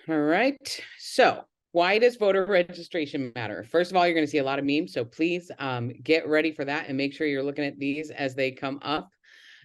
All right. So why does voter registration matter? First of all, you're going to see a lot of memes. So please get ready for that and make sure you're looking at these as they come up.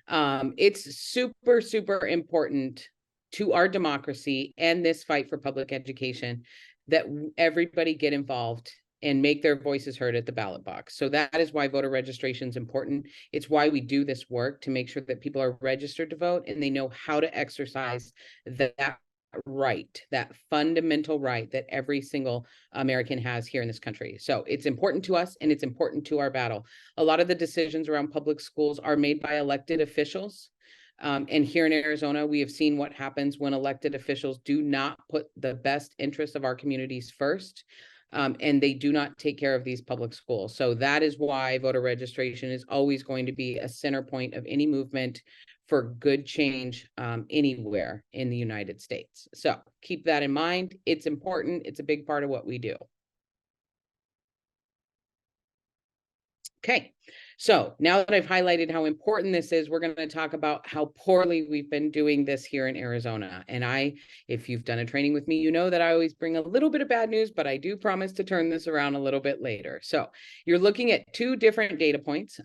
It's super, super important to our democracy and this fight for public education that everybody get involved and make their voices heard at the ballot box. So that is why voter registration is important. It's why we do this work, to make sure that people are registered to vote and they know how to exercise that right, that fundamental right that every single American has here in this country. So it's important to us and it's important to our battle. A lot of the decisions around public schools are made by elected officials. And here in Arizona, we have seen what happens when elected officials do not put the best interests of our communities first. And they do not take care of these public schools. So that is why voter registration is always going to be a center point of any movement for good change anywhere in the United States. So keep that in mind. It's important. It's a big part of what we do. Okay, so now that I've highlighted how important this is, we're going to talk about how poorly we've been doing this here in Arizona. And if you've done a training with me, you know that I always bring a little bit of bad news, but I do promise to turn this around a little bit later. So you're looking at two different data points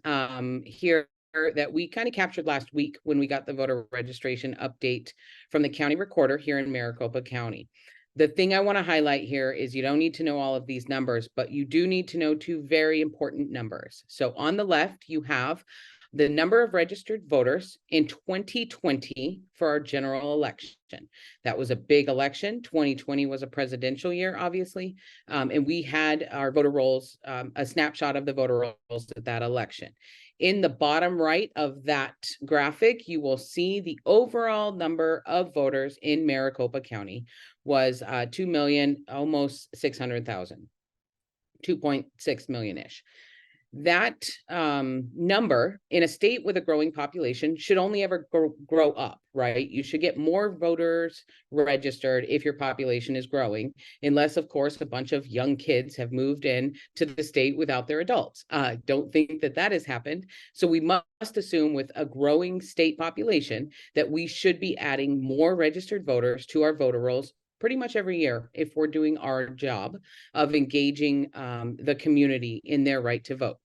here that we kind of captured last week when we got the voter registration update from the county recorder here in Maricopa County. The thing I want to highlight here is you don't need to know all of these numbers, but you do need to know two very important numbers. So on the left, you have the number of registered voters in 2020 for our general election. That was a big election. 2020 was a presidential year, obviously. And we had our voter rolls, a snapshot of the voter rolls at that election. In the bottom right of that graphic, you will see the overall number of voters in Maricopa County was 2 million, almost 600,000, 2.6 million-ish. That number in a state with a growing population should only ever grow up, right? You should get more voters registered if your population is growing, unless, of course, a bunch of young kids have moved in to the state without their adults. Don't think that that has happened. So we must assume with a growing state population that we should be adding more registered voters to our voter rolls pretty much every year if we're doing our job of engaging the community in their right to vote.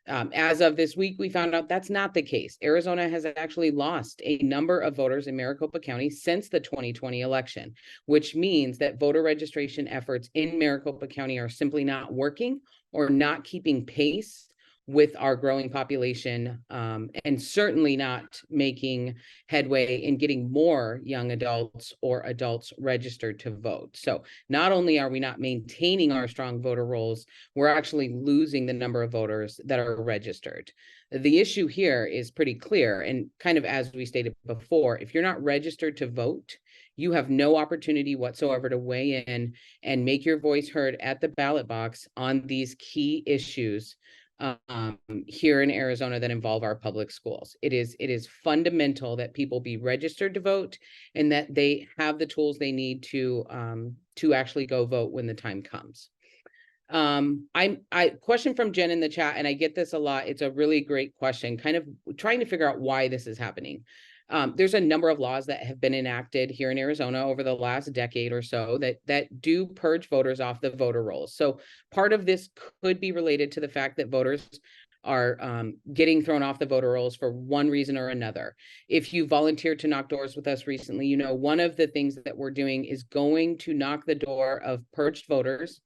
As of this week, we found out that's not the case. Arizona has actually lost a number of voters in Maricopa County since the 2020 election, which means that voter registration efforts in Maricopa County are simply not working or not keeping pace with our growing population, and certainly not making headway in getting more young adults or adults registered to vote. So not only are we not maintaining our strong voter rolls, we're actually losing the number of voters that are registered. The issue here is pretty clear, and kind of as we stated before, if you're not registered to vote, you have no opportunity whatsoever to weigh in and make your voice heard at the ballot box on these key issues here in Arizona that involve our public schools. It is fundamental that people be registered to vote and that they have the tools they need to actually go vote when the time comes. I question from Jen in the chat, and I get this a lot. It's a really great question, kind of trying to figure out why this is happening. There's a number of laws that have been enacted here in Arizona over the last decade or so that do purge voters off the voter rolls. So part of this could be related to the fact that voters are getting thrown off the voter rolls for one reason or another. If you volunteered to knock doors with us recently, you know one of the things that we're doing is going to knock the door of purged voters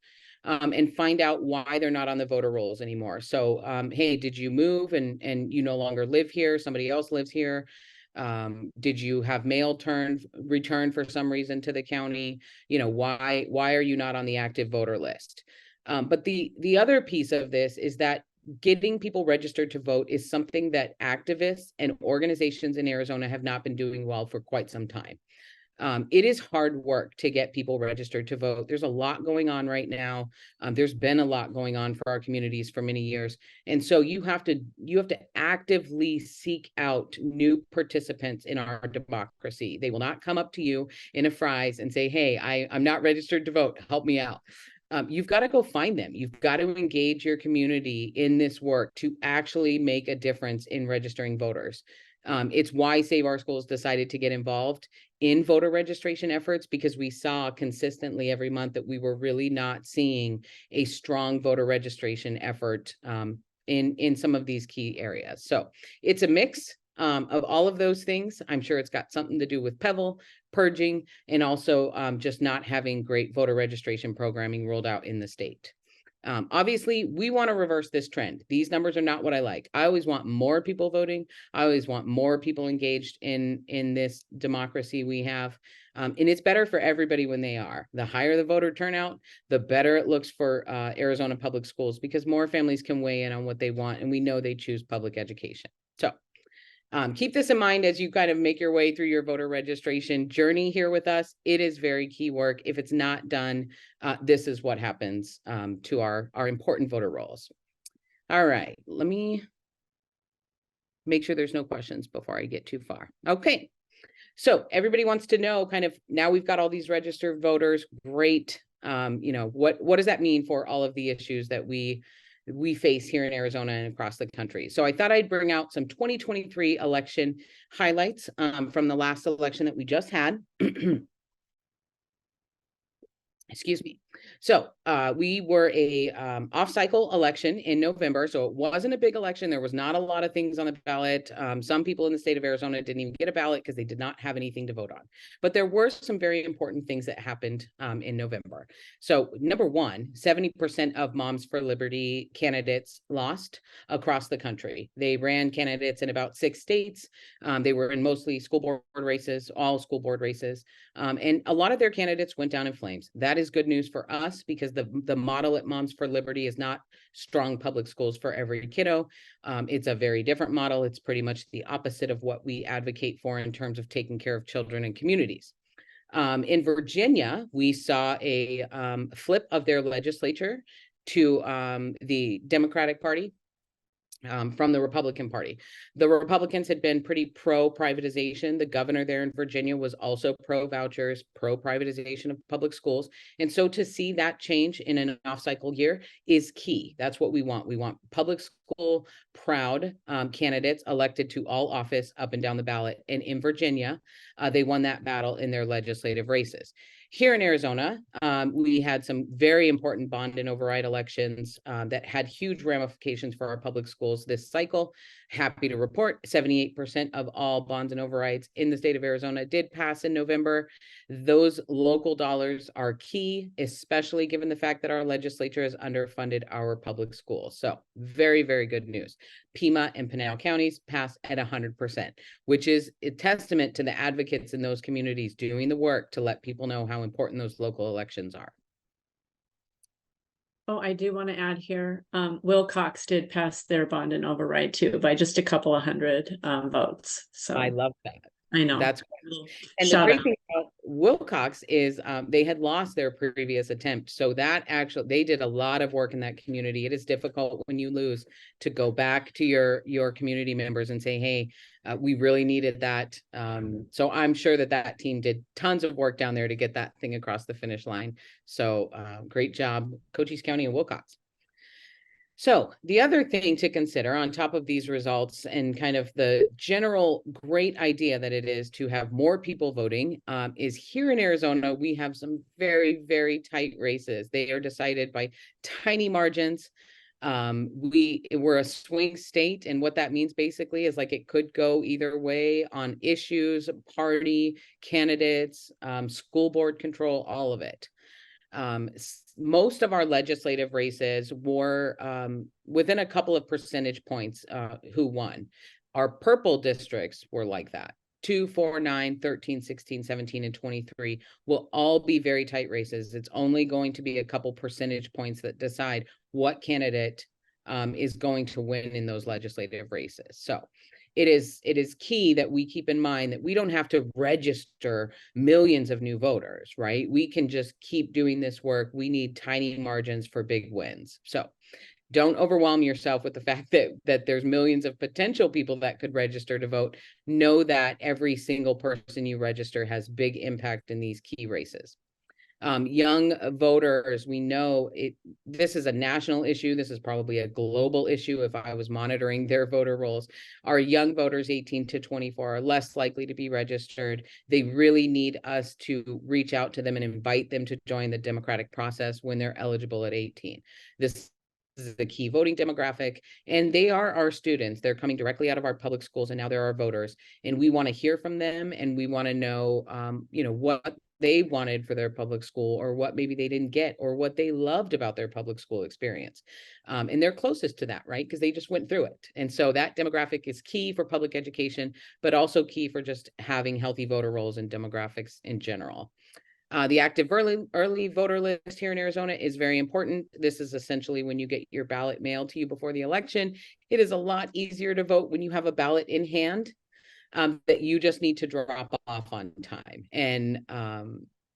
and find out why they're not on the voter rolls anymore. So, hey, did you move and you no longer live here? Somebody else lives here. Did you have mail returned for some reason to the county? You know, why are you not on the active voter list? But the other piece of this is that getting people registered to vote is something that activists and organizations in Arizona have not been doing well for quite some time. It is hard work to get people registered to vote. There's a lot going on right now. There's been a lot going on for our communities for many years. And so you have to actively seek out new participants in our democracy. They will not come up to you in a fries and say, hey, I'm not registered to vote. Help me out. You've got to go find them. You've got to engage your community in this work to actually make a difference in registering voters. It's why Save Our Schools decided to get involved in voter registration efforts, because we saw consistently every month that we were really not seeing a strong voter registration effort in some of these key areas. So it's a mix of all of those things. I'm sure it's got something to do with Pebble, purging, and also just not having great voter registration programming rolled out in the state. Obviously, we want to reverse this trend. These numbers are not what I like. I always want more people voting. I always want more people engaged in this democracy we have. And it's better for everybody when they are. The higher the voter turnout, the better it looks for Arizona public schools, because more families can weigh in on what they want, and we know they choose public education. So keep this in mind as you kind of make your way through your voter registration journey here with us. It is very key work. If it's not done, this is what happens to our important voter rolls. All right, let me make sure there's no questions before I get too far. Okay, so everybody wants to know kind of, now we've got all these registered voters, great. What does that mean for all of the issues that we face here in Arizona and across the country? So I thought I'd bring out some 2023 election highlights from the last election that we just had. Excuse me. So we were a off-cycle election in November, so it wasn't a big election. There was not a lot of things on the ballot. Some people in the state of Arizona didn't even get a ballot because they did not have anything to vote on. But there were some very important things that happened in November. So number one, 70% of Moms for Liberty candidates lost across the country. They ran candidates in about 6 states. They were in mostly school board races, all school board races. And a lot of their candidates went down in flames. That is good news for us, because the model at Moms for Liberty is not strong public schools for every kiddo. It's a very different model. It's pretty much the opposite of what we advocate for in terms of taking care of children and communities. In Virginia, we saw a flip of their legislature to the Democratic Party. From the Republican Party. The Republicans had been pretty pro-privatization. The governor there in Virginia was also pro-vouchers, pro-privatization of public schools. And so to see that change in an off-cycle year is key. That's what we want. We want public school proud candidates elected to all office up and down the ballot. And in Virginia, they won that battle in their legislative races. Here in Arizona, we had some very important bond and override elections that had huge ramifications for our public schools this cycle. Happy to report 78% of all bonds and overrides in the state of Arizona did pass in November. Those local dollars are key, especially given the fact that our legislature has underfunded our public schools. So very, very good news. Pima and Pinal counties passed at 100%, which is a testament to the advocates in those communities doing the work to let people know how important those local elections are. Oh, I do want to add here, Wilcox did pass their bond and override too by just a couple of hundred votes. So I love that. I know. That's and the great thing about Wilcox is they had lost their previous attempt. So that actually, they did a lot of work in that community. It is difficult when you lose to go back to your community members and say, hey, we really needed that. So I'm sure that team did tons of work down there to get that thing across the finish line. So great job, Cochise County and Wilcox. So the other thing to consider on top of these results and kind of the general great idea that it is to have more people voting is here in Arizona, we have some very, very tight races. They are decided by tiny margins. We're a swing state, and what that means basically is like it could go either way on issues, party, candidates, school board control, all of it. Most of our legislative races were within a couple of percentage points who won. Our purple districts were like that. 2, 4, 9, 13, 16, 17, and 23 will all be very tight races. It's only going to be a couple percentage points that decide what candidate is going to win in those legislative races. So it is key that we keep in mind that we don't have to register millions of new voters, right? We can just keep doing this work. We need tiny margins for big wins. So don't overwhelm yourself with the fact that there's millions of potential people that could register to vote. Know that every single person you register has big impact in these key races. Young voters, we know this is a national issue. This is probably a global issue if I was monitoring their voter rolls. Our young voters 18 to 24 are less likely to be registered. They really need us to reach out to them and invite them to join the democratic process when they're eligible at 18. This is the key voting demographic, and they are our students. They're coming directly out of our public schools, and now they're our voters, and we want to hear from them, and we want to know, what they wanted for their public school, or what maybe they didn't get, or what they loved about their public school experience. And they're closest to that, right? Because they just went through it. And so that demographic is key for public education, but also key for just having healthy voter rolls and demographics in general. The active early voter list here in Arizona is very important. This is essentially when you get your ballot mailed to you before the election. It is a lot easier to vote when you have a ballot in hand, that you just need to drop off on time. And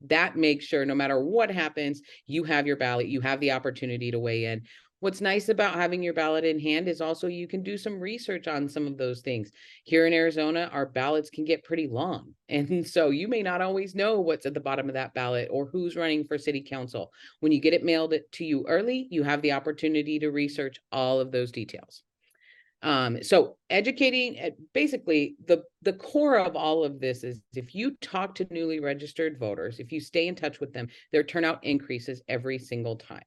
that makes sure no matter what happens, you have your ballot, you have the opportunity to weigh in. What's nice about having your ballot in hand is also you can do some research on some of those things. Here in Arizona, our ballots can get pretty long. And so you may not always know what's at the bottom of that ballot or who's running for city council. When you get it mailed to you early, you have the opportunity to research all of those details. So educating, basically the core of all of this is if you talk to newly registered voters, if you stay in touch with them, their turnout increases every single time.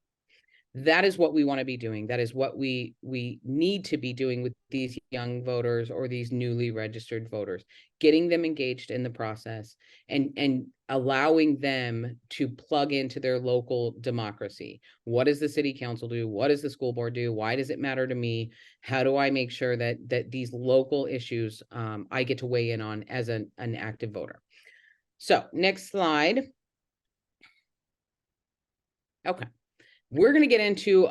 That is what we want to be doing. That is what we need to be doing with these young voters or these newly registered voters, getting them engaged in the process and allowing them to plug into their local democracy. What does the city council do? What does the school board do? Why does it matter to me? How do I make sure that these local issues I get to weigh in on as an active voter? So next slide. Okay. We're going to get into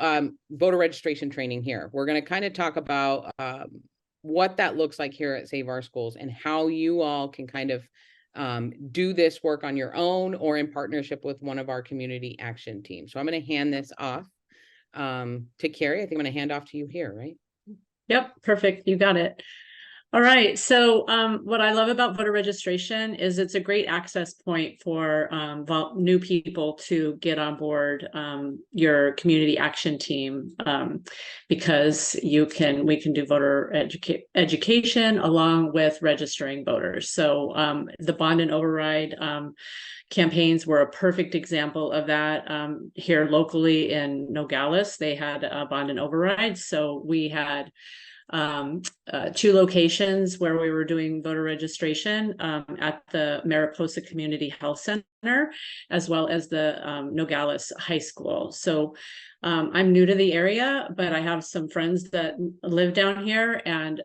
voter registration training here. We're going to kind of talk about what that looks like here at Save Our Schools and how you all can kind of do this work on your own or in partnership with one of our community action teams. So I'm going to hand this off to Carrie. I think I'm going to hand off to you here, right? Yep, perfect. You got it. All right. So what I love about voter registration is it's a great access point for new people to get on board your community action team, because we can do voter education along with registering voters. So the bond and override campaigns were a perfect example of that. Here locally in Nogales, they had a bond and override. So we had 2 locations where we were doing voter registration, at the Mariposa Community Health Center, as well as the Nogales High School. So I'm new to the area, but I have some friends that live down here. And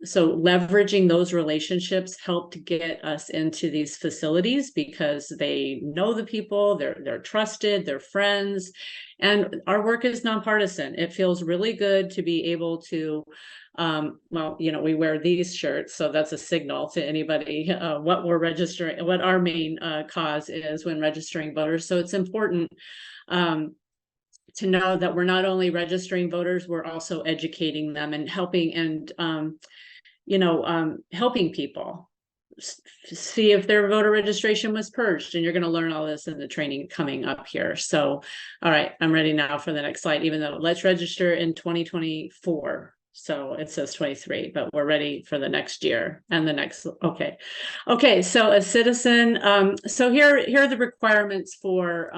so leveraging those relationships helped get us into these facilities because they know the people, they're trusted, they're friends, and our work is nonpartisan. It feels really good to be able to well, we wear these shirts, so that's a signal to anybody what we're registering, what our main cause is when registering voters. So it's important to know that we're not only registering voters, we're also educating them and helping helping people see if their voter registration was purged. And you're going to learn all this in the training coming up here. So, all right, I'm ready now for the next slide, even though let's register in 2024. So it says 23, but we're ready for the next year and the next. Okay. So a citizen. So here are the requirements for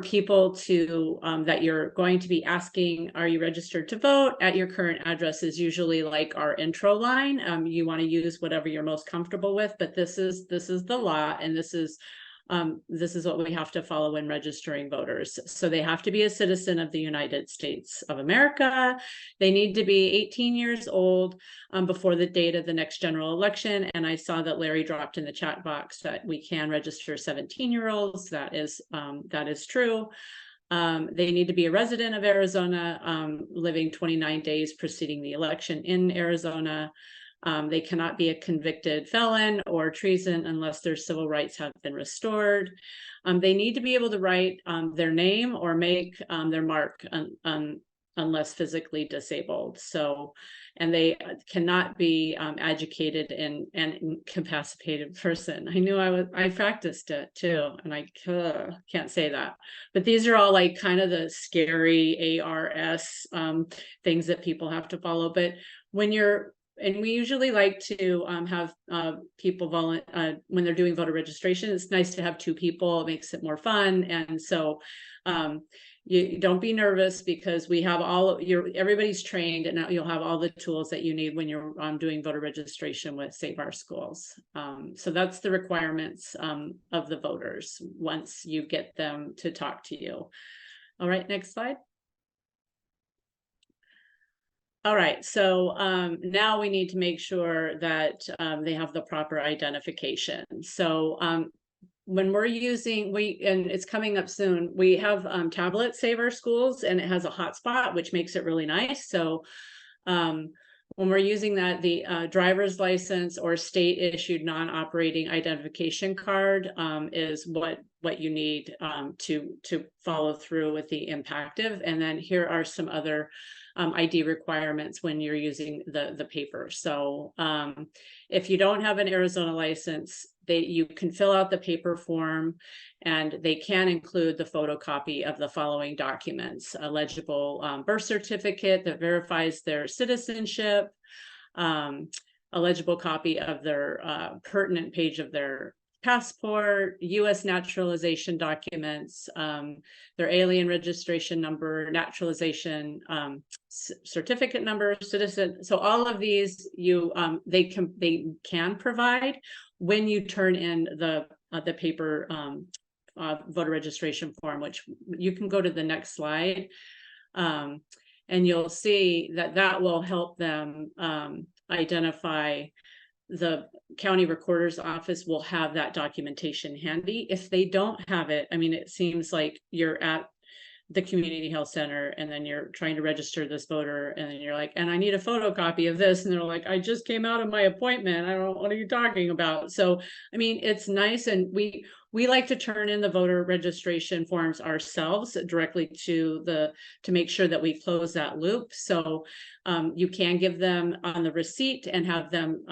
people to that you're going to be asking, are you registered to vote? At your current address is usually like our intro line. You want to use whatever you're most comfortable with, but this is the law, and this is what we have to follow when registering voters. So they have to be a citizen of the United States of America. They need to be 18 years old before the date of the next general election. And I saw that Larry dropped in the chat box that we can register 17-year-olds. That is true. They need to be a resident of Arizona, living 29 days preceding the election in Arizona. They cannot be a convicted felon or treason unless their civil rights have been restored. They need to be able to write their name or make their mark unless physically disabled. So and they cannot be educated in an incapacitated person. I knew I practiced it too, and I can't say that. But these are all like kind of the scary ARS things that people have to follow. But when you're, and we usually like to have people when they're doing voter registration, it's nice to have two people. It makes it more fun. And so you don't be nervous, because we have everybody's trained, and you'll have all the tools that you need when you're doing voter registration with Save Our Schools. So that's the requirements of the voters once you get them to talk to you. All right, next slide. All right, so now we need to make sure that they have the proper identification. So when we're using, and it's coming up soon, we have tablet Save Our Schools, and it has a hotspot, which makes it really nice. So when we're using that, the driver's license or state issued non-operating identification card is what you need to follow through with the impactive. And then here are some other ID requirements when you're using the paper. So if you don't have an Arizona license, you can fill out the paper form, and they can include the photocopy of the following documents: a legible birth certificate that verifies their citizenship, a legible copy of their pertinent page of their passport, U.S. naturalization documents, their alien registration number, naturalization certificate number, citizen. So all of these they can provide when you turn in the paper voter registration form, which you can go to the next slide, and you'll see that will help them identify. The county recorder's office will have that documentation handy. If they don't have it, I mean, it seems like you're at the community health center, and then you're trying to register this voter, and then you're like, and I need a photocopy of this, and they're like, I just came out of my appointment, I don't know, what are you talking about? So I mean, it's nice, and we like to turn in the voter registration forms ourselves directly to make sure that we close that loop. So you can give them on the receipt and have them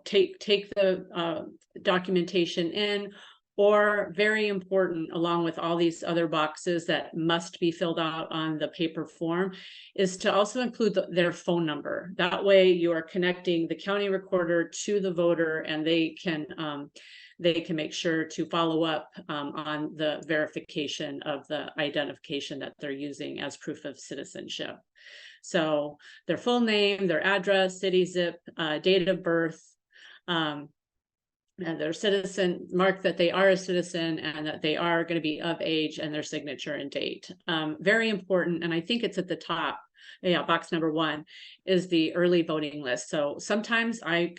take the documentation in. Or, very important, along with all these other boxes that must be filled out on the paper form, is to also include their phone number. That way you are connecting the county recorder to the voter, and they can make sure to follow up on the verification of the identification that they're using as proof of citizenship. So their full name, their address, city, zip, date of birth, and their citizen, mark that they are a citizen and that they are going to be of age, and their signature and date. Very important. And I think it's at the top. Yeah, box number 1 is the early voting list. So sometimes I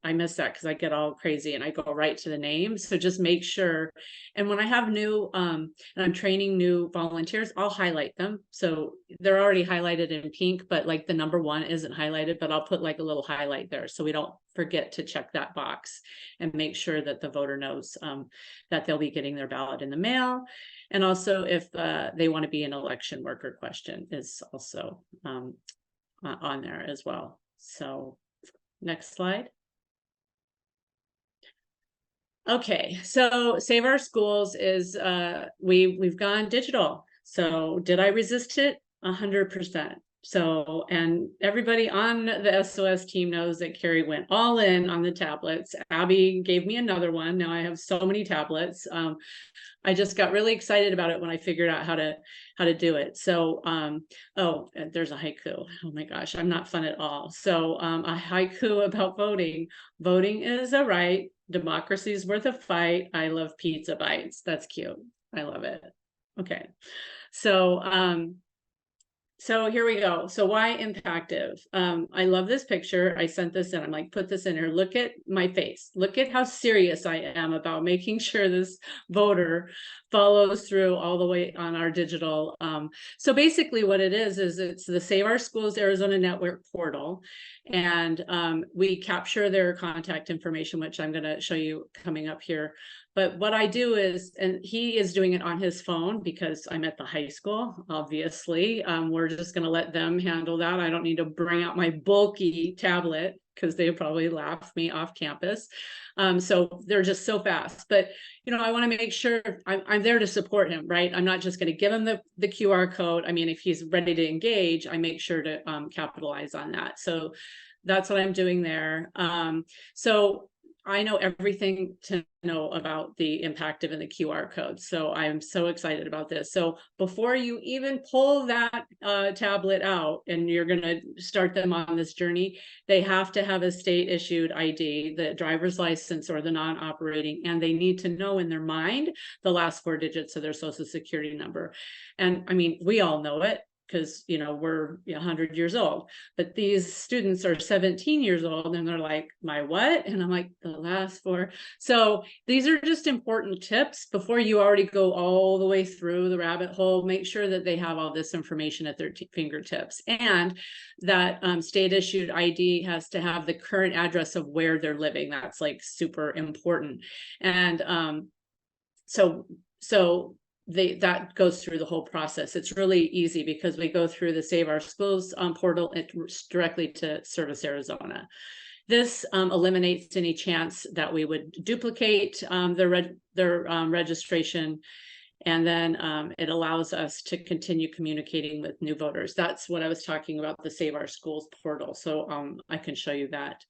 miss that because I get all crazy and I go right to the name. So just make sure. And when I have new and I'm training new volunteers, I'll highlight them. So they're already highlighted in pink, but like the number 1 isn't highlighted, but I'll put like a little highlight there so we don't forget to check that box and make sure that the voter knows that they'll be getting their ballot in the mail. And also, if they want to be an election worker question is also on there as well. So next slide. Okay, so Save Our Schools is we've gone digital. So did I resist it? 100%. So, and everybody on the SOS team knows that Carrie went all in on the tablets. Abby gave me another one. Now I have so many tablets. I just got really excited about it when I figured out how to do it. So, oh, there's a haiku. Oh my gosh, I'm not fun at all. So, a haiku about voting. Voting is a right. Democracy's worth a fight. I love pizza bites. That's cute. I love it. Okay. So here we go. So why impactive? I love this picture. I sent this in. I'm like, put this in here. Look at my face. Look at how serious I am about making sure this voter follows through all the way on our digital. So basically what it is it's the Save Our Schools Arizona Network portal. And we capture their contact information, which I'm going to show you coming up here. But what I do is, and he is doing it on his phone because I'm at the high school, obviously. We're just going to let them handle that. I don't need to bring out my bulky tablet because they probably laugh me off campus. So they're just so fast. But, I want to make sure I'm there to support him, right? I'm not just going to give him the QR code. I mean, if he's ready to engage, I make sure to capitalize on that. So that's what I'm doing there. So I know everything to know about the impact of the QR code. So I'm so excited about this. So before you even pull that tablet out and you're going to start them on this journey, they have to have a state issued ID, the driver's license or the non-operating, and they need to know in their mind the last 4 digits of their social security number. And I mean, we all know it, because we're 100 years old, but these students are 17 years old and they're like, my what? And I'm like, the last 4. So these are just important tips before you already go all the way through the rabbit hole. Make sure that they have all this information at their fingertips, and that state issued ID has to have the current address of where they're living. That's like super important. And so that goes through the whole process. It's really easy because we go through the Save Our Schools portal directly to Service Arizona. This eliminates any chance that we would duplicate their registration, and then it allows us to continue communicating with new voters. That's what I was talking about, the Save Our Schools portal. So I can show you that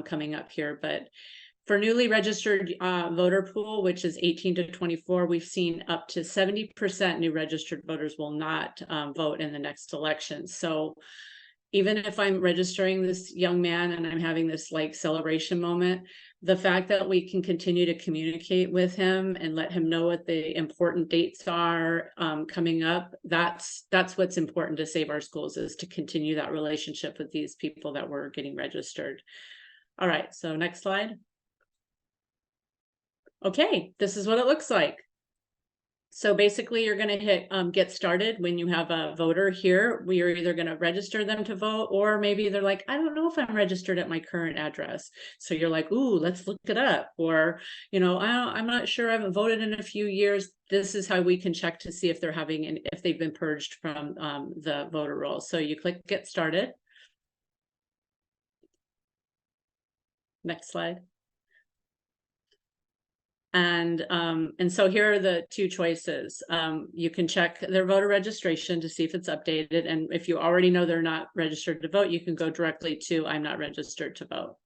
coming up here, but for newly registered voter pool, which is 18 to 24, we've seen up to 70% new registered voters will not vote in the next election. So even if I'm registering this young man and I'm having this like celebration moment, the fact that we can continue to communicate with him and let him know what the important dates are coming up, that's what's important to Save Our Schools, is to continue that relationship with these people that were getting registered. All right, so next slide. Okay, this is what it looks like. So basically you're going to hit get started when you have a voter here. We are either going to register them to vote, or maybe they're like, I don't know if I'm registered at my current address. So you're like, ooh, let's look it up. Or, I'm not sure, I haven't voted in a few years. This is how we can check to see if they're if they've been purged from the voter rolls. So you click get started. Next slide. And so here are the 2 choices. You can check their voter registration to see if it's updated. And if you already know they're not registered to vote, you can go directly to I'm not registered to vote.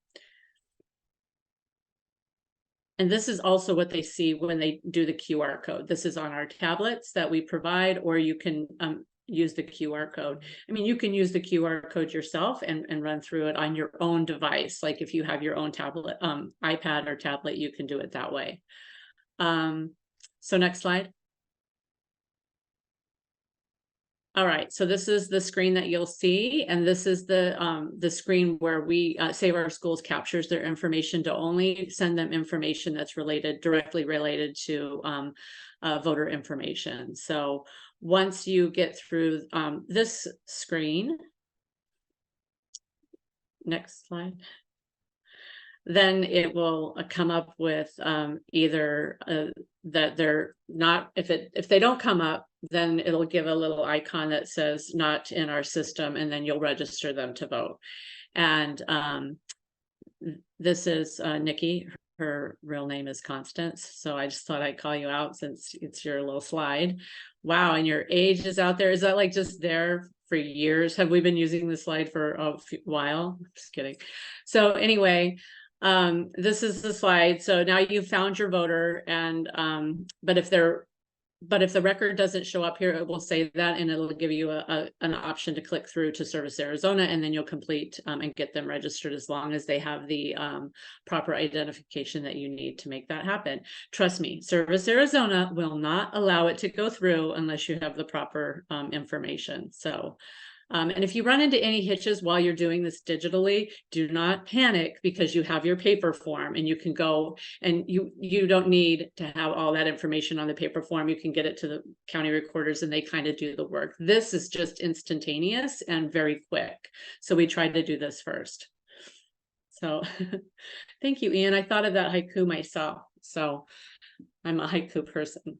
And this is also what they see when they do the QR code. This is on our tablets that we provide, or you can use the QR code. I mean, you can use the QR code yourself and run through it on your own device. Like if you have your own tablet, iPad or tablet, you can do it that way. So next slide. All right, so this is the screen that you'll see, and this is the screen where we Save Our Schools captures their information to only send them information that's directly related to voter information. So once you get through this screen, next slide, then it will come up with either that they're not, if they don't come up, then it'll give a little icon that says not in our system, and then you'll register them to vote. And this is Nikki. Her real name is Constance. So I just thought I'd call you out since it's your little slide. Wow, and your age is out there. Is that like just there for years? Have we been using this slide for a while? Just kidding. So anyway, this is the slide. So now you've found your voter, and but if the record doesn't show up here, it will say that, and it'll give you an option to click through to Service Arizona, and then you'll complete and get them registered, as long as they have the proper identification that you need to make that happen. Trust me, Service Arizona will not allow it to go through unless you have the proper information. So and if you run into any hitches while you're doing this digitally, do not panic, because you have your paper form, and you can go, and you don't need to have all that information on the paper form. You can get it to the county recorders, and they kind of do the work. This is just instantaneous and very quick. So we tried to do this first. So thank you, Ian. I thought of that haiku myself. So I'm a haiku person.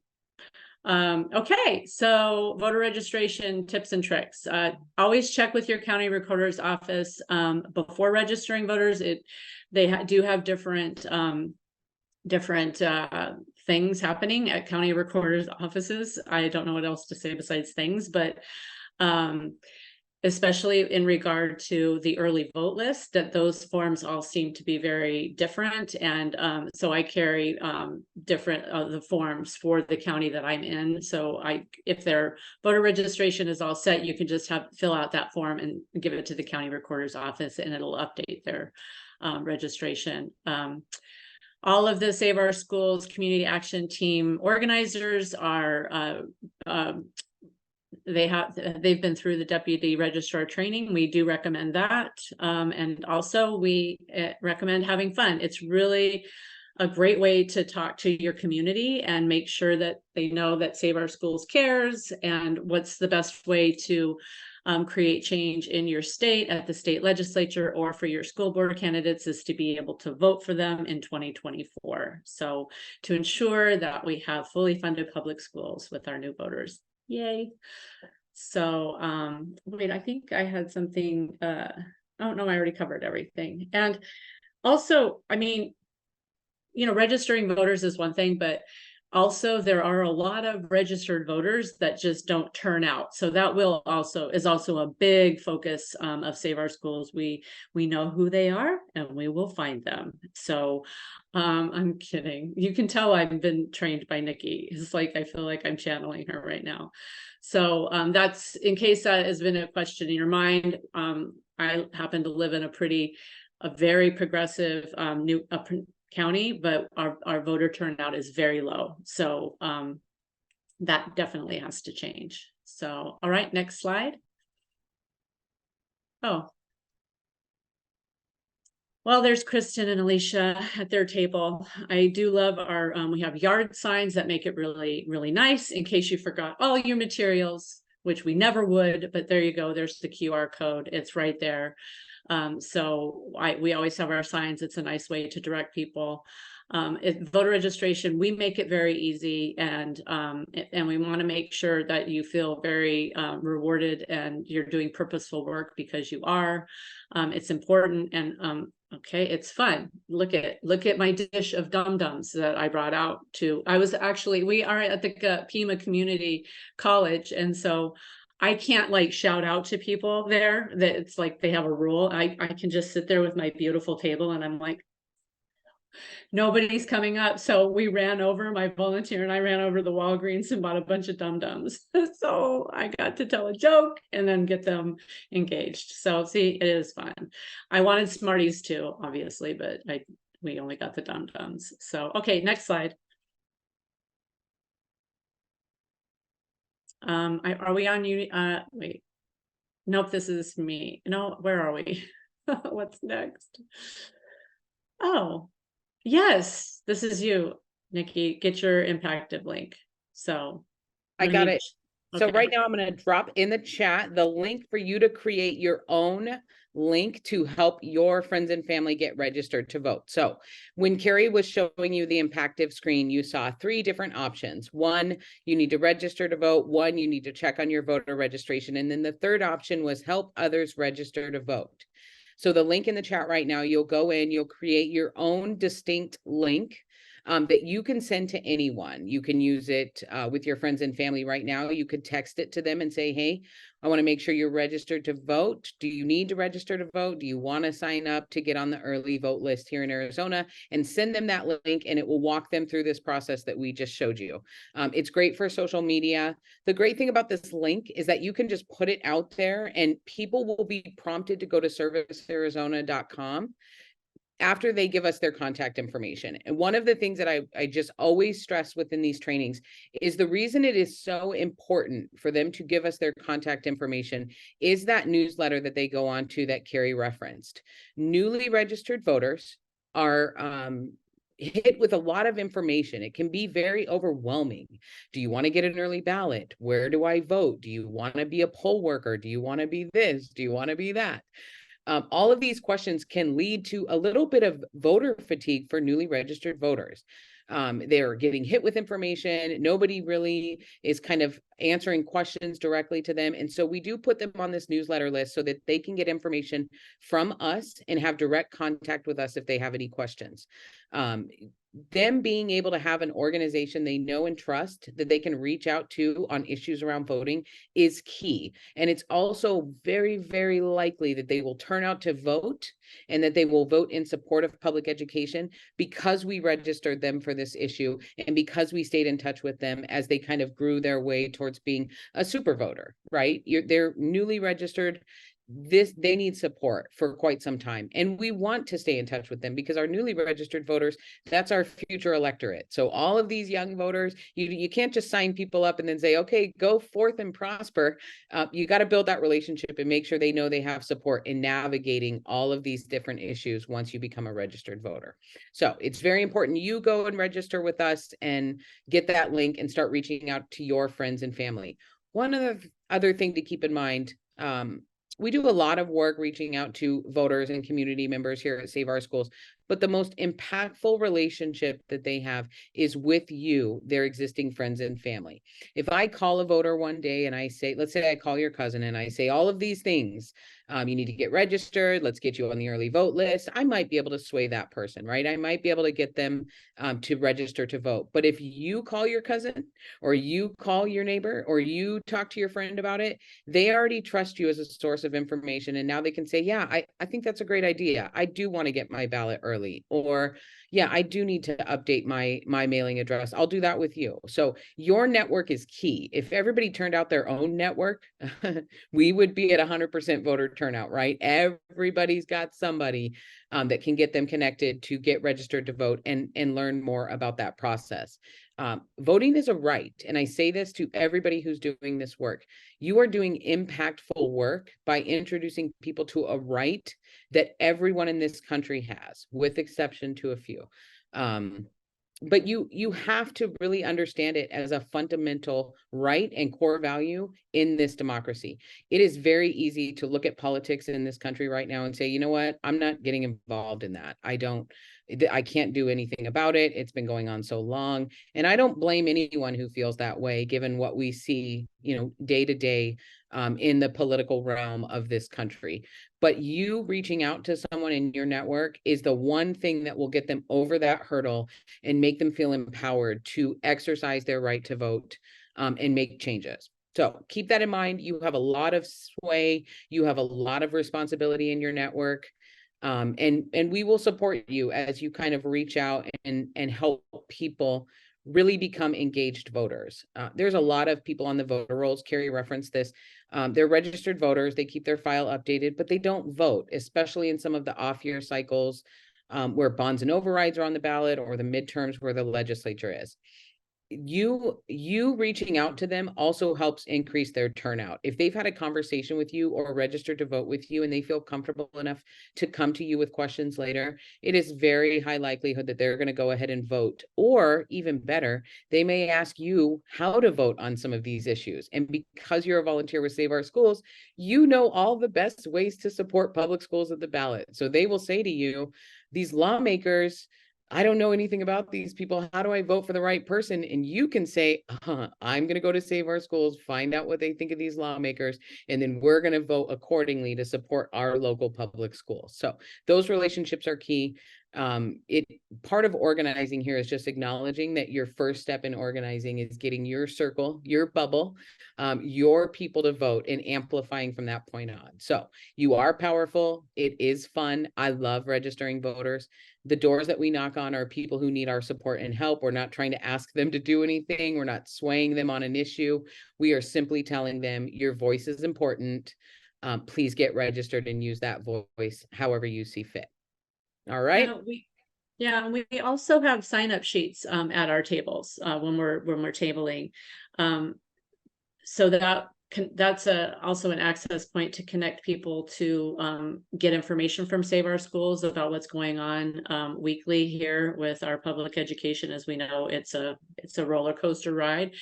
Okay, so voter registration tips and tricks. Always check with your county recorder's office before registering voters. They do have different things happening at county recorders offices. I don't know what else to say besides things, but especially in regard to the early vote list, that those forms all seem to be very different. And so I carry different the forms for the county that I'm in. So if their voter registration is all set, you can just fill out that form and give it to the county recorder's office, and it'll update their registration. All of the Save Our Schools community action team organizers are they've been through the deputy registrar training. We do recommend that. And also we recommend having fun. It's really a great way to talk to your community and make sure that they know that Save Our Schools cares and what's the best way to create change in your state at the state legislature or for your school board candidates is to be able to vote for them in 2024. So to ensure that we have fully funded public schools with our new voters. Yay. So wait, I think I had something oh no, I already covered everything. And also, I mean, you know, registering voters is one thing, but also there are a lot of registered voters that just don't turn out. So that is also a big focus of Save Our Schools. We know who they are and we will find them. So I'm kidding. You can tell I've been trained by Nikki. It's like I feel like I'm channeling her right now. So that's in case that has been a question in your mind. I happen to live in a very progressive county, but our voter turnout is very low. So that definitely has to change. So, all right, next slide. Oh, well, there's Kristen and Alicia at their table. I do love our, we have yard signs that make it really, really nice in case you forgot all your materials, which we never would, but there you go. There's the QR code. It's right there. So we always have our signs. It's a nice way to direct people. Voter registration, we make it very easy, and we want to make sure that you feel very rewarded and you're doing purposeful work because you are. It's important, and okay, it's fun. Look at my dish of dum-dums that I brought out to. We are at the Pima Community College, and so I can't like shout out to people there that it's like they have a rule. I can just sit there with my beautiful table and I'm like, nobody's coming up. So my volunteer and I ran over to the Walgreens and bought a bunch of dum-dums. So I got to tell a joke and then get them engaged. So see, it is fun. I wanted Smarties too, obviously, but we only got the dum-dums. So, okay, next slide. Are we on you? Wait, nope, this is me. No, where are we? What's next? Oh, yes, this is you, Nikki. Get your impactive link. So I got it. So right now I'm going to drop in the chat the link for you to create your own link to help your friends and family get registered to vote. So when Carrie was showing you the impactive screen, you saw 3 different options. 1, you need to register to vote. 1, you need to check on your voter registration. And then the third option was help others register to vote. So the link in the chat right now, you'll go in, you'll create your own distinct link that you can send to anyone. You can use it with your friends and family right now. You could text it to them and say, hey, I want to make sure you're registered to vote. Do you need to register to vote? Do you want to sign up to get on the early vote list here in Arizona? And send them that link and it will walk them through this process that we just showed you. It's great for social media. The great thing about this link is that you can just put it out there and people will be prompted to go to servicearizona.com after they give us their contact information. And one of the things that I just always stress within these trainings is the reason it is so important for them to give us their contact information is that newsletter that they go on to that Carrie referenced. Newly registered voters are hit with a lot of information. It can be very overwhelming. Do you want to get an early ballot? Where do I vote? Do you want to be a poll worker? Do you want to be this? Do you want to be that? All of these questions can lead to a little bit of voter fatigue for newly registered voters. They're getting hit with information. Nobody really is kind of answering questions directly to them. And so we do put them on this newsletter list so that they can get information from us and have direct contact with us if they have any questions. Them being able to have an organization they know and trust that they can reach out to on issues around voting is key. And it's also very, very likely that they will turn out to vote and that they will vote in support of public education because we registered them for this issue and because we stayed in touch with them as they kind of grew their way towards being a super voter, right? They're newly registered. They need support for quite some time, and we want to stay in touch with them because our newly registered voters, that's our future electorate. So all of these young voters, you can't just sign people up and then say, okay, go forth and prosper. You got to build that relationship and make sure they know they have support in navigating all of these different issues once you become a registered voter. So it's very important you go and register with us and get that link and start reaching out to your friends and family. One other thing to keep in mind, we do a lot of work reaching out to voters and community members here at Save Our Schools, but the most impactful relationship that they have is with you, their existing friends and family. If I call a voter one day and I say, let's say I call your cousin and I say all of these things, you need to get registered, let's get you on the early vote list, I might be able to sway that person, right? I might be able to get them to register to vote. But if you call your cousin or you call your neighbor or you talk to your friend about it, they already trust you as a source of information. And now they can say, yeah, I think that's a great idea. I do want to get my ballot early. Or, yeah, I do need to update my mailing address. I'll do that with you. So your network is key. If everybody turned out their own network, we would be at 100% voter turnout, right? Everybody's got somebody that can get them connected to get registered to vote and learn more about that process. Voting is a right. And I say this to everybody who's doing this work. You are doing impactful work by introducing people to a right that everyone in this country has, with exception to a few. But you have to really understand it as a fundamental right and core value in this democracy. It is very easy to look at politics in this country right now and say, you know what, I'm not getting involved in that. I can't do anything about it. It's been going on so long. And I don't blame anyone who feels that way, given what we see, day to day in the political realm of this country. But you reaching out to someone in your network is the one thing that will get them over that hurdle and make them feel empowered to exercise their right to vote and make changes. So keep that in mind. You have a lot of sway. You have a lot of responsibility in your network. And we will support you as you kind of reach out and help people really become engaged voters. There's a lot of people on the voter rolls. Carrie referenced this. They're registered voters. They keep their file updated, but they don't vote, especially in some of the off-year cycles where bonds and overrides are on the ballot or the midterms where the legislature is. You reaching out to them also helps increase their turnout. If they've had a conversation with you or registered to vote with you and they feel comfortable enough to come to you with questions later, it is very high likelihood that they're going to go ahead and vote. Or even better, they may ask you how to vote on some of these issues. And because you're a volunteer with Save Our Schools, you know all the best ways to support public schools at the ballot. So they will say to you, these lawmakers, I don't know anything about these people. How do I vote for the right person? And you can say, I'm going to go to Save Our Schools, find out what they think of these lawmakers, and then we're going to vote accordingly to support our local public schools. So those relationships are key. Part of organizing here is just acknowledging that your first step in organizing is getting your circle, your bubble, your people to vote and amplifying from that point on. So you are powerful. It is fun. I love registering voters. The doors that we knock on are people who need our support and help. We're not trying to ask them to do anything. We're not swaying them on an issue. We are simply telling them your voice is important. Please get registered and use that voice however you see fit. All right. We also have sign-up sheets at our tables when we're tabling. So that's also an access point to connect people to get information from Save Our Schools about what's going on weekly here with our public education. As we know, it's a roller coaster ride.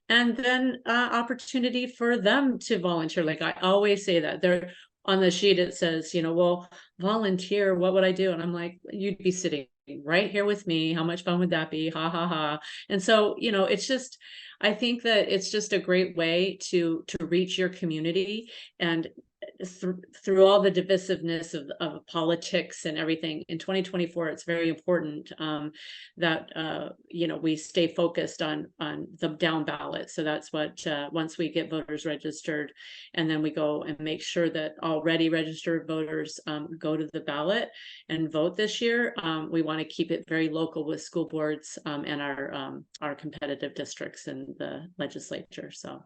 And then opportunity for them to volunteer. Like I always say that on the sheet it says, well, volunteer, what would I do? And I'm like, you'd be sitting right here with me. How much fun would that be? Ha ha ha. And so, it's just, I think that it's just a great way to reach your community. And through all the divisiveness of politics and everything in 2024, it's very important that we stay focused on the down ballot. So that's what once we get voters registered, and then we go and make sure that already registered voters go to the ballot and vote this year. We want to keep it very local with school boards and our competitive districts in the legislature. So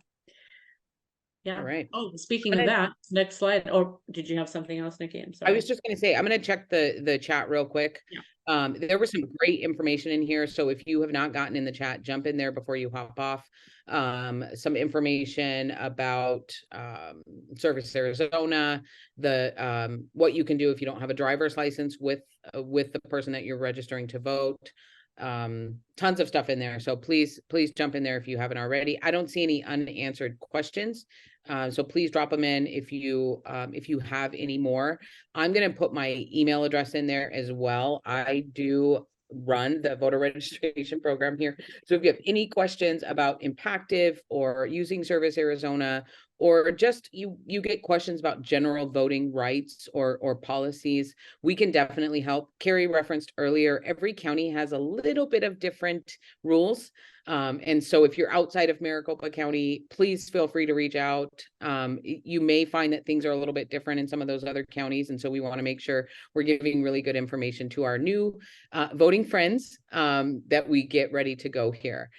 yeah. All right. Oh, speaking of that, next slide. Or did you have something else, Nikki? I'm sorry. I was just going to say, I'm going to check the chat real quick. Yeah. There was some great information in here. So if you have not gotten in the chat, jump in there before you hop off. Some information about Service Arizona, what you can do if you don't have a driver's license with the person that you're registering to vote. Tons of stuff in there. So please jump in there if you haven't already. I don't see any unanswered questions. So please drop them in if you have any more. I'm going to put my email address in there as well. I do run the voter registration program here. So if you have any questions about Impactive or using Service Arizona, or just you get questions about general voting rights or policies, we can definitely help. Carrie referenced earlier, every county has a little bit of different rules. And so if you're outside of Maricopa County, please feel free to reach out. You may find that things are a little bit different in some of those other counties. And so we want to make sure we're giving really good information to our new voting friends that we get ready to go here.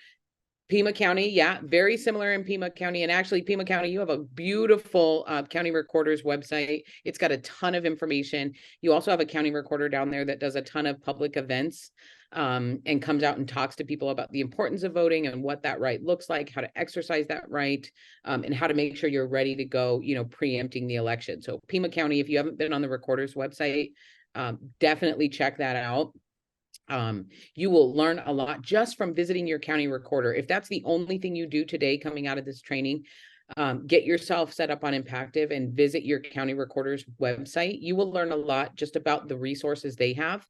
Pima County, yeah, very similar in Pima County. And actually, Pima County, you have a beautiful county recorder's website. It's got a ton of information. You also have a county recorder down there that does a ton of public events and comes out and talks to people about the importance of voting and what that right looks like, how to exercise that right, and how to make sure you're ready to go, preempting the election. So Pima County, if you haven't been on the recorder's website, definitely check that out. You will learn a lot just from visiting your county recorder. If that's the only thing you do today coming out of this training, get yourself set up on Impactive and visit your county recorder's website. You will learn a lot just about the resources they have.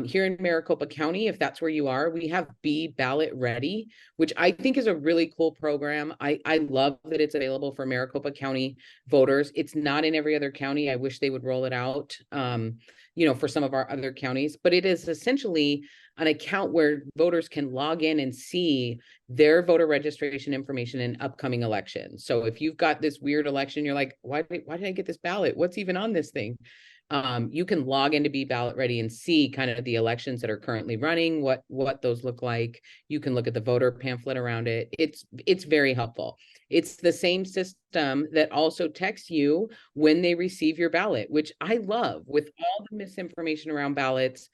Here in Maricopa County, if that's where you are, we have Be Ballot Ready, which I think is a really cool program. I love that it's available for Maricopa County voters. It's not in every other county. I wish they would roll it out, for some of our other counties, but it is essentially an account where voters can log in and see their voter registration information in upcoming elections. So if you've got this weird election, you're like, why did I get this ballot? What's even on this thing? You can log into Be Ballot Ready and see kind of the elections that are currently running, what those look like. You can look at the voter pamphlet around it. It's very helpful. It's the same system that also texts you when they receive your ballot, which I love. With all the misinformation around ballots,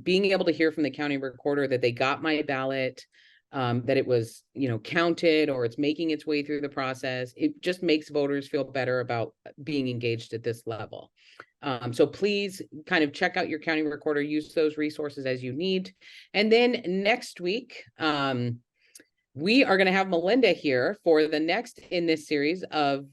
being able to hear from the county recorder that they got my ballot, that it was, counted, or it's making its way through the process. It just makes voters feel better about being engaged at this level. So please kind of check out your county recorder, use those resources as you need. And then next week, we are going to have Melinda here for the next in this series of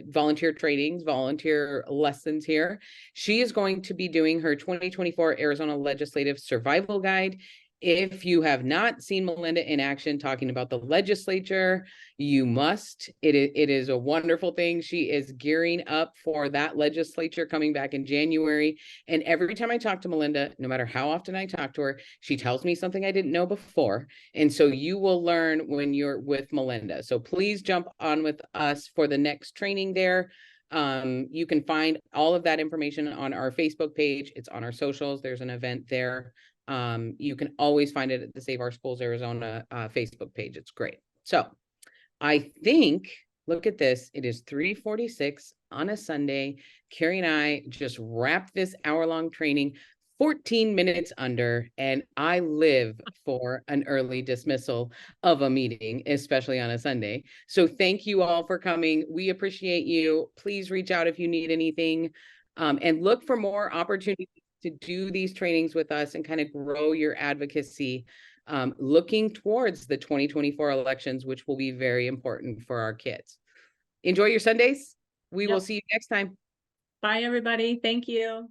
volunteer trainings, volunteer lessons here. She is going to be doing her 2024 Arizona Legislative Survival Guide. If you have not seen Melinda in action talking about the legislature, you must. It is a wonderful thing. She is gearing up for that legislature coming back in January. And every time I talk to Melinda, no matter how often I talk to her, she tells me something I didn't know before. And so you will learn when you're with Melinda. So please jump on with us for the next training there. You can find all of that information on our Facebook page. It's on our socials. There's an event there. You can always find it at the Save Our Schools Arizona Facebook page. It's great. So I think, look at this. It is 3:46 on a Sunday. Carrie and I just wrapped this hour-long training 14 minutes under, and I live for an early dismissal of a meeting, especially on a Sunday. So thank you all for coming. We appreciate you. Please reach out if you need anything, and look for more opportunities to do these trainings with us and kind of grow your advocacy, looking towards the 2024 elections, which will be very important for our kids. Enjoy your Sundays. We will see you next time. Bye, everybody. Thank you.